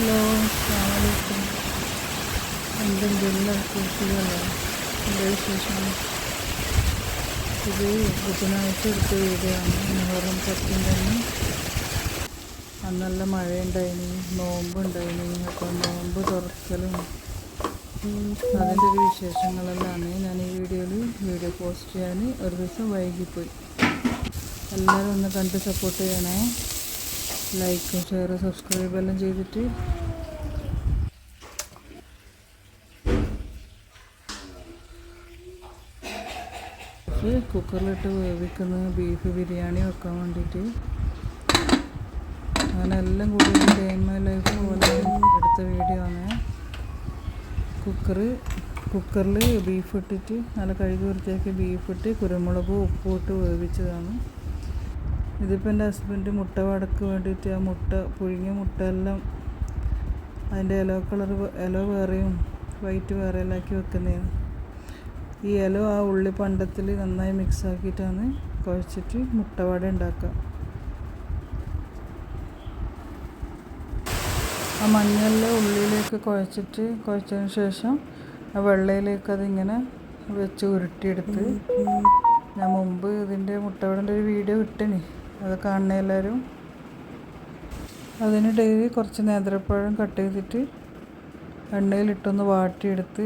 Hello, അസ്സലാമലൈക്കും. എന്തെങ്കിലും വിശേഷങ്ങളോ? എൻ്റെ വിശേഷം ഇത് ബുധനാഴ്ച എടുത്ത വീഡിയോ ആണ്. മുഹറം 10 അന്ന് നല്ല മഴയുണ്ടായിന്, നോമ്പുണ്ടായിന്. അപ്പോൾ നോമ്പ് തുറക്കലും അതിൻ്റെ ഒരു വിശേഷങ്ങളെല്ലാം ഞാൻ ഈ വീഡിയോ പോസ്റ്റ് ചെയ്യാൻ ഒരു ദിവസം വൈകിപ്പോയി. എല്ലാവരും ഒന്ന് കണ്ട് സപ്പോർട്ട് ചെയ്യണേ. ലൈക്കും ഷെയറും സബ്സ്ക്രൈബ് എല്ലാം ചെയ്തിട്ട് കുക്കറിലിട്ട് വേവിക്കുന്ന ബീഫ് ബിരിയാണി വെക്കാൻ വേണ്ടിയിട്ട് അങ്ങനെ എല്ലാം കൂടി ഡേ ഇൻ മൈ ലൈഫ് പോലെ എടുത്ത വീഡിയോ ആണ്. കുക്കറിൽ ബീഫ് ഇട്ടിട്ട് നല്ല കഴുകി വൃത്തിയാക്കി ബീഫ് ഇട്ട് കുരുമുളകും ഉപ്പും ഇട്ട് വേവിച്ചതാണ്. ഇതിപ്പോൾ എൻ്റെ ഹസ്ബൻഡ് മുട്ട വടക്ക് വേണ്ടിയിട്ട് ആ പുഴുങ്ങിയ മുട്ട എല്ലാം അതിൻ്റെ ഇല വേറെയും വൈറ്റ് വേറെ എല്ലാം ആക്കി വെക്കുന്നതാണ്. ഈ ഇല ആ ഉള്ളി പണ്ടത്തിൽ നന്നായി മിക്സ് ആക്കിയിട്ടാണ് കുഴച്ചിട്ട് മുട്ടവട ഉണ്ടാക്കുക. ആ മഞ്ഞളിലെ ഉള്ളിയിലേക്ക് കുഴച്ചതിന് ശേഷം ആ വെള്ളയിലേക്ക് അതിങ്ങനെ വെച്ച് ഉരുട്ടിയെടുത്ത് ഞാൻ മുമ്പ് ഇതിൻ്റെ മുട്ടവടൻ്റെ ഒരു വീഡിയോ ഇട്ടിനി, അത് കാണുന്ന എല്ലാവരും. അതിന് ഡെയിലി കുറച്ച് നേന്ത്രപ്പഴം കട്ട് ചെയ്തിട്ട് എണ്ണയിലിട്ടൊന്ന് വാട്ടിയെടുത്ത്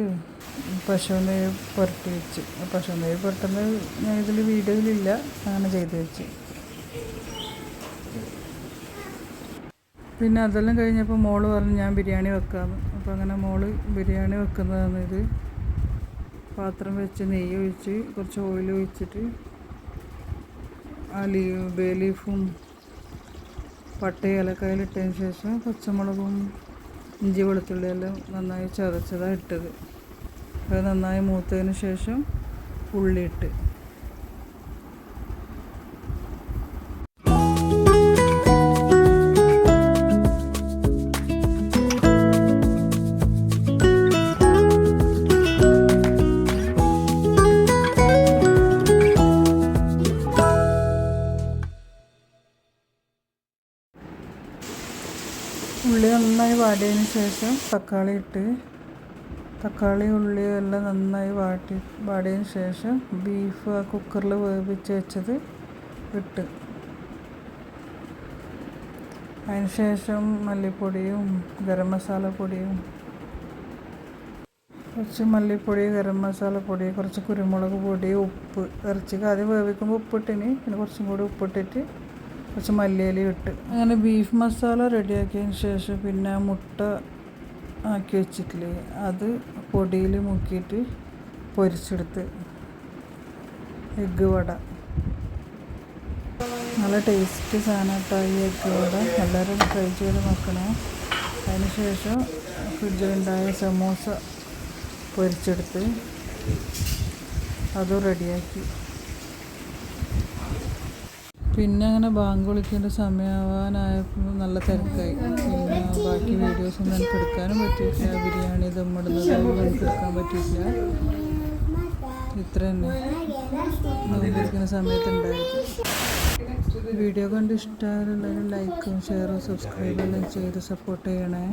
പശു നെയ്യ് പുരട്ടി വെച്ച്. പശു നെയ്യ് പുരട്ടുന്നത് ഞാൻ ഇതിൽ വീഡിയോയിലില്ല, അങ്ങനെ ചെയ്ത് വെച്ച്. പിന്നെ അതെല്ലാം കഴിഞ്ഞപ്പോൾ മോള് പറഞ്ഞു ഞാൻ ബിരിയാണി വെക്കാമെന്ന്. അപ്പോൾ അങ്ങനെ മോള് ബിരിയാണി വെക്കുന്നതാണ്. ഇത് പാത്രം വെച്ച് നെയ്യ് ഒഴിച്ച് കുറച്ച് ഓയിൽ ഒഴിച്ചിട്ട് ബേ ലീഫും പട്ടയും ഏലക്കായിലിട്ടതിന് ശേഷം പച്ചമുളകും ഇഞ്ചി വെളുത്തുള്ളി എല്ലാം നന്നായി ചതച്ചതാണ് ഇട്ടത്. അത് നന്നായി മൂത്തതിന് ശേഷം ഉള്ളിയിട്ട് ഉള്ളി നന്നായി വാടിയതിന് ശേഷം തക്കാളി ഉള്ളി എല്ലാം നന്നായി വാടിയതിന് ശേഷം ബീഫ് ആ കുക്കറിൽ വേവിച്ച് വെച്ചത് ഇട്ട് അതിന് ശേഷം മല്ലിപ്പൊടിയും ഗരം മസാല പൊടിയും കുറച്ച് മല്ലിപ്പൊടി, ഗരം മസാല പൊടി, കുറച്ച് കുരുമുളക് പൊടി, ഉപ്പ്. ഇറച്ചിക്ക് ആദ്യം വേവിക്കുമ്പോൾ ഉപ്പിട്ടിന്, പിന്നെ കുറച്ചും കൂടി ഉപ്പിട്ടിട്ട് കുറച്ച് മല്ലിയിലയും ഇട്ട് അങ്ങനെ ബീഫ് മസാല റെഡിയാക്കിയതിന് ശേഷം പിന്നെ മുട്ട ആക്കി വെച്ചിട്ടില്ലേ അത് പൊടിയിൽ മുക്കിയിട്ട് പൊരിച്ചെടുത്ത് എഗ്ഗ് വട. നല്ല ടേസ്റ്റ് സാധനമായിട്ടായി എഗ്ഗ് വട. എല്ലാവരും ട്രൈ ചെയ്ത് നോക്കണേ. അതിന് ശേഷം ഫ്രിഡ്ജിലുണ്ടായ സമോസ പൊരിച്ചെടുത്ത് അതും റെഡിയാക്കി. പിന്നെ അങ്ങനെ ബാങ്ക് വിളിക്കേണ്ട സമയമാവാനായപ്പോൾ നല്ല തിരക്കായി. പിന്നെ ബാക്കി വീഡിയോസൊന്നും എനിക്ക് എടുക്കാനും പറ്റിയിട്ടില്ല. ബിരിയാണി ദമ്മിടുന്നത് എനിക്ക് എടുക്കാൻ പറ്റിയിട്ടില്ല. ഇത്ര തന്നെ നോക്കിയിരിക്കുന്ന സമയത്തുണ്ടായിരുന്നു. വീഡിയോ കണ്ട് ഇഷ്ടമായാലും ലൈക്കും ഷെയറും സബ്സ്ക്രൈബെല്ലാം ചെയ്ത് സപ്പോർട്ട് ചെയ്യണേ.